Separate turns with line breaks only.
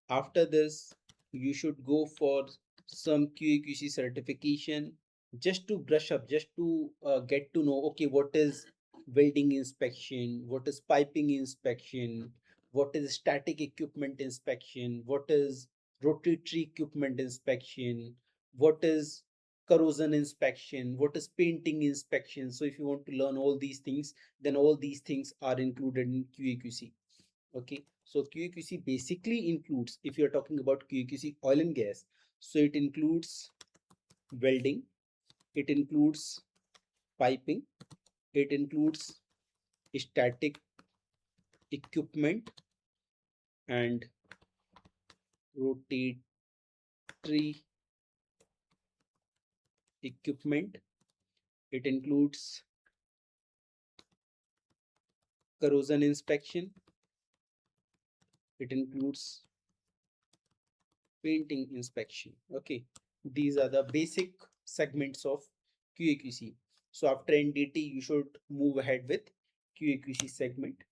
After this, you should go for some QA/QC certification just to brush up, just to get to know, okay, what is welding inspection, what is piping inspection, what is static equipment inspection, what is rotatory equipment inspection, what is corrosion inspection, what is painting inspection. So if you want to learn all these things, then all these things are included in QA/QC. Okay, so QA/QC basically includes, if you're talking about QA/QC oil and gas, so it includes welding, it includes piping, it includes static equipment and rotatory equipment, it includes corrosion inspection, it includes painting inspection. Okay, these are the basic segments of QA/QC. So after NDT, you should move ahead with QA/QC segment.